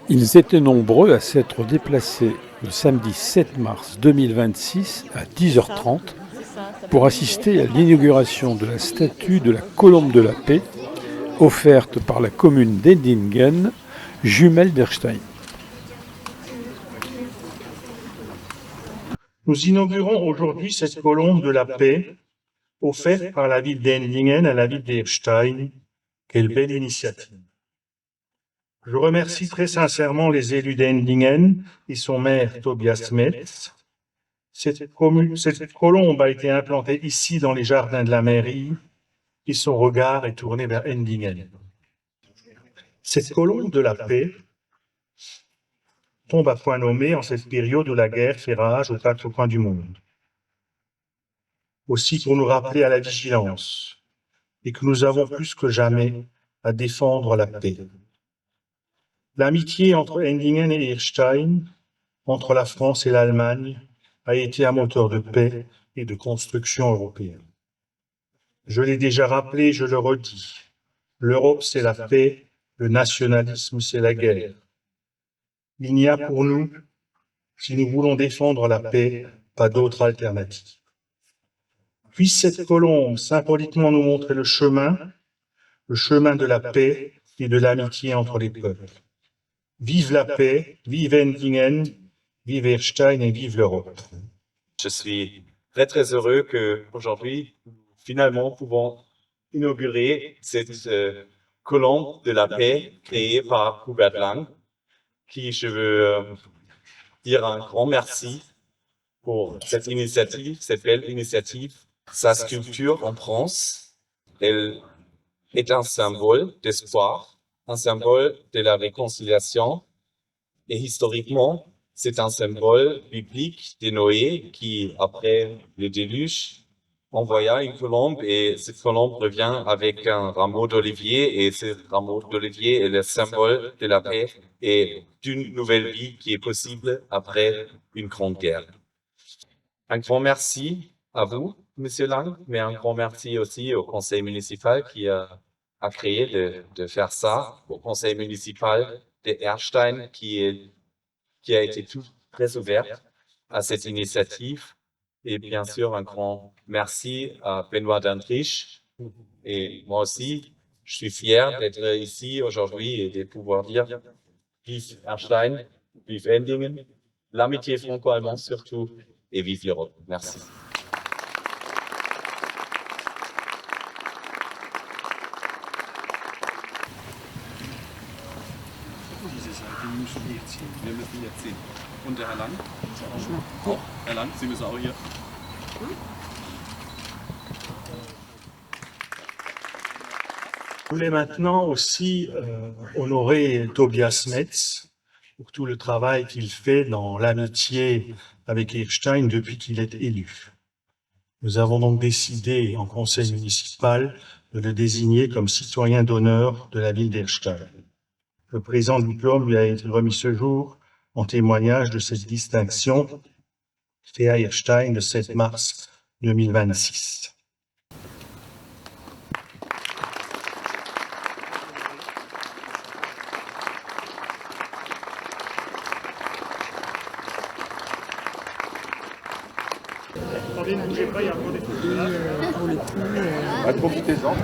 Ils étaient nombreux à s'être déplacés le samedi 7 mars 2026 à 10h30 pour assister à l'inauguration de la statue de la Colombe de la Paix offerte par la commune d'Endingen, jumelle d'Erstein. Nous inaugurons aujourd'hui cette colombe de la paix offerte par la ville d'Endingen à la ville d'Erstein. Quelle belle initiative. Je remercie très sincèrement les élus d'Endingen et son maire Tobias Metz. Cette colombe a été implantée ici dans les jardins de la mairie et son regard est tourné vers Endingen. Cette colombe de la paix tombe à point nommé en cette période où la guerre fait rage aux quatre coins du monde. Aussi pour nous rappeler à la vigilance et que nous avons plus que jamais à défendre la paix. L'amitié entre Endingen et Erstein, entre la France et l'Allemagne, a été un moteur de paix et de construction européenne. Je l'ai déjà rappelé, je le redis. L'Europe, c'est la paix, le nationalisme, c'est la guerre. Il n'y a pour nous, si nous voulons défendre la paix, pas d'autre alternative. Puisse cette colombe symboliquement nous montrer le chemin de la paix et de l'amitié entre les peuples. Vive la paix, vive Endingen, vive Erstein et vive l'Europe. Je suis très très heureux qu'aujourd'hui, finalement, pouvons inaugurer cette colombe de la paix créée par Hubert Lang, qui je veux dire un grand merci pour cette initiative, cette belle initiative. Sa sculpture en bronze, elle est un symbole d'espoir, un symbole de la réconciliation. Et historiquement, c'est un symbole biblique de Noé qui, après le déluge, envoya une colombe et cette colombe revient avec un rameau d'olivier et ce rameau d'olivier est le symbole de la paix et d'une nouvelle vie qui est possible après une grande guerre. Un grand merci à vous, Monsieur Lang, mais un grand merci aussi au conseil municipal qui a créé de faire ça, au conseil municipal de Erstein qui a été tout très ouvert à cette initiative. Et bien sûr, un grand merci à Benoît Dindrich. Et moi aussi, je suis fier d'être ici aujourd'hui et de pouvoir dire vive Erstein, vive Endingen, l'amitié franco-allemande surtout, et vive l'Europe. Merci. Diese Seite, die müssen wir jetzt sehen. Wir müssen jetzt sehen. Und der Herr Lang? Auch. Herr Lang, Sie müssen auch hier. Je voulais maintenant aussi honorer Tobias Metz pour tout le travail qu'il fait dans l'amitié avec Erstein depuis qu'il est élu. Nous avons donc décidé en conseil municipal de le désigner comme citoyen d'honneur de la ville d'Erstein. Le présent diplôme lui a été remis ce jour en témoignage de cette distinction faite à Erstein le 7 mars 2026. Attendez, ne bougez pas, il y a encore des photos là. Profitez-en.